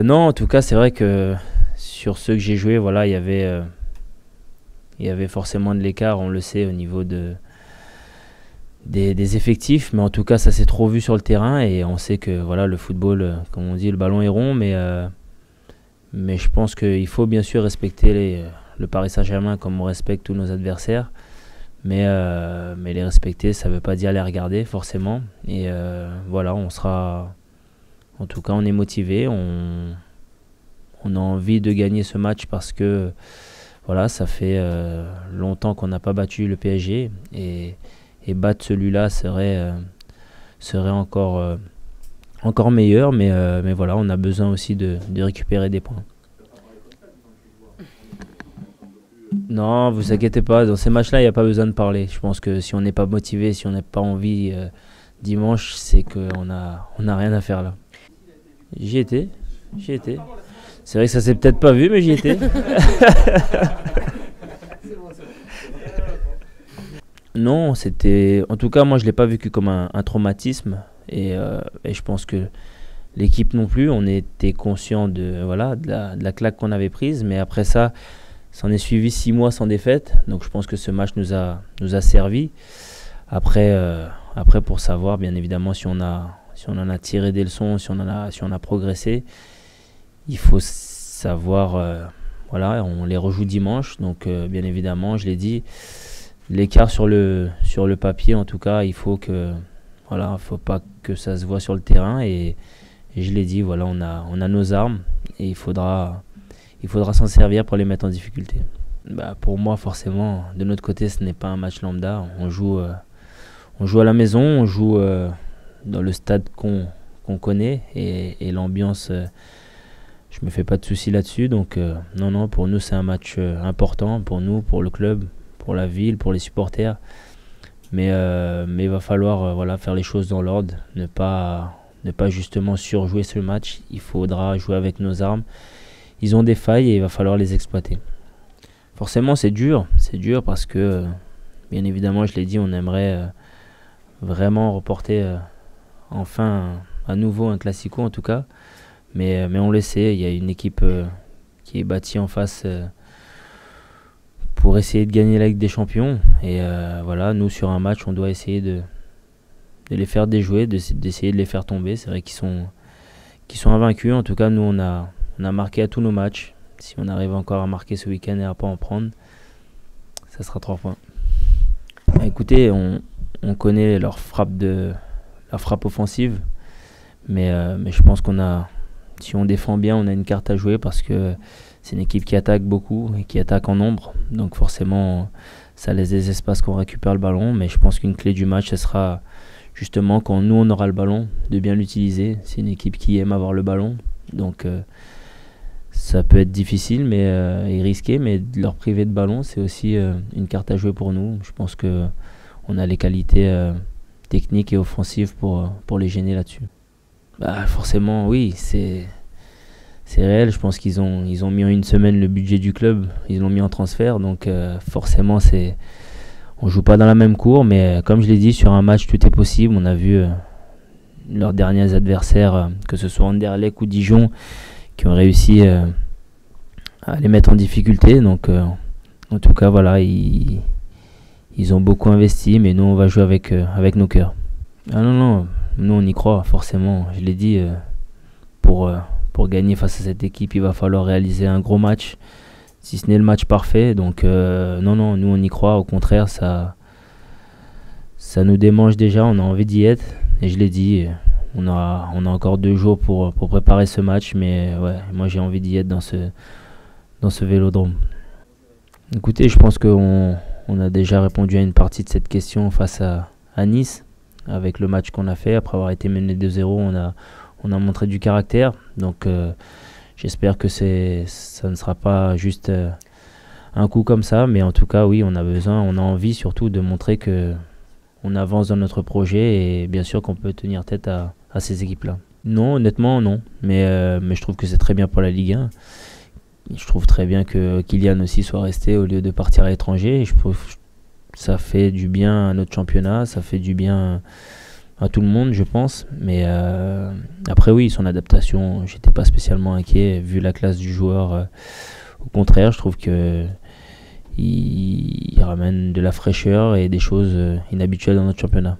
Non, en tout cas, c'est vrai que sur ceux que j'ai joués, voilà, il y avait forcément de l'écart, on le sait, au niveau des effectifs, mais en tout cas, ça s'est trop vu sur le terrain et on sait que voilà, le football, comme on dit, le ballon est rond, mais je pense qu'il faut bien sûr respecter le Paris Saint-Germain comme on respecte tous nos adversaires. Mais les respecter, ça ne veut pas dire les regarder forcément. Et voilà, on sera. En tout cas, on est motivé. On a envie de gagner ce match parce que voilà, ça fait longtemps qu'on n'a pas battu le PSG. Et battre celui-là serait encore meilleur. Mais voilà, on a besoin aussi de récupérer des points. Non, vous inquiétez pas, dans ces matchs-là, il n'y a pas besoin de parler. Je pense que si on n'est pas motivé, si on n'a pas envie dimanche, c'est qu'on a rien à faire là. J'y étais. C'est vrai que ça s'est peut-être pas vu, mais j'y étais. Non, c'était. En tout cas, moi, je l'ai pas vécu comme un traumatisme. Et je pense que l'équipe non plus. On était conscient de la claque qu'on avait prise. Mais après ça, s'en est suivi 6 mois sans défaite. Donc je pense que ce match nous a servi. Après, pour savoir, bien évidemment, si on en a tiré des leçons, si on a progressé, il faut savoir. Voilà, on les rejoue dimanche. Donc bien évidemment, je l'ai dit, l'écart sur le papier, en tout cas, il faut pas que ça se voit sur le terrain. Et je l'ai dit, voilà, on a nos armes et il faudra s'en servir pour les mettre en difficulté. Pour moi, forcément, de notre côté, ce n'est pas un match lambda. On joue à la maison, on joue dans le stade qu'on connaît et l'ambiance, je me fais pas de soucis là-dessus. Donc non, pour nous, c'est un match important, pour nous, pour le club, pour la ville, pour les supporters. Mais il va falloir faire les choses dans l'ordre, ne pas justement surjouer ce match. Il faudra jouer avec nos armes. Ils ont des failles et il va falloir les exploiter. Forcément, c'est dur parce que, bien évidemment, je l'ai dit, on aimerait vraiment reporter enfin à nouveau un classico en tout cas. Mais on le sait, il y a une équipe qui est bâtie en face pour essayer de gagner la Ligue des Champions. Et voilà, nous, sur un match, on doit essayer de les faire déjouer, d'essayer de les faire tomber. C'est vrai qu'ils sont invaincus. En tout cas, nous, on a marqué à tous nos matchs. Si on arrive encore à marquer ce week-end et à pas en prendre, ça sera 3 points. Écoutez, on connaît leur frappe offensive, mais je pense si on défend bien, on a une carte à jouer parce que c'est une équipe qui attaque beaucoup et qui attaque en nombre. Donc forcément, ça laisse des espaces qu'on récupère le ballon. Mais je pense qu'une clé du match, ce sera justement quand nous, on aura le ballon, de bien l'utiliser. C'est une équipe qui aime avoir le ballon. Donc ça peut être difficile et risqué, mais de leur priver de ballon, c'est aussi une carte à jouer pour nous. Je pense qu'on a les qualités techniques et offensives pour les gêner là-dessus. Forcément, oui, c'est réel. Je pense qu'ils ont mis en une semaine le budget du club, ils l'ont mis en transfert, donc forcément, on joue pas dans la même cour, mais comme je l'ai dit, sur un match, tout est possible. On a vu leurs derniers adversaires, que ce soit Anderlecht ou Dijon, qui ont réussi à les mettre en difficulté. Donc en tout cas, voilà, ils ont beaucoup investi, mais nous, on va jouer avec nos cœurs. Non, nous, on y croit, forcément. Je l'ai dit, pour gagner face à cette équipe, il va falloir réaliser un gros match, si ce n'est le match parfait. Donc non, nous, on y croit. Au contraire, ça nous démange déjà, on a envie d'y être. Et je l'ai dit, on a encore 2 jours pour préparer ce match, mais ouais, moi j'ai envie d'y être dans ce vélodrome. Écoutez, je pense qu'on a déjà répondu à une partie de cette question face à Nice, avec le match qu'on a fait. Après avoir été mené 2-0, on a montré du caractère. Donc j'espère que ça ne sera pas juste un coup comme ça, mais en tout cas, oui, on a envie surtout de montrer que on avance dans notre projet et bien sûr qu'on peut tenir tête à ces équipes-là. Non, honnêtement, non. Mais je trouve que c'est très bien pour la Ligue 1. Je trouve très bien que Kylian aussi soit resté au lieu de partir à l'étranger. Je trouve que ça fait du bien à notre championnat, ça fait du bien à tout le monde, je pense. Mais après, oui, son adaptation, j'étais pas spécialement inquiet vu la classe du joueur. Au contraire, je trouve que il ramène de la fraîcheur et des choses inhabituelles dans notre championnat.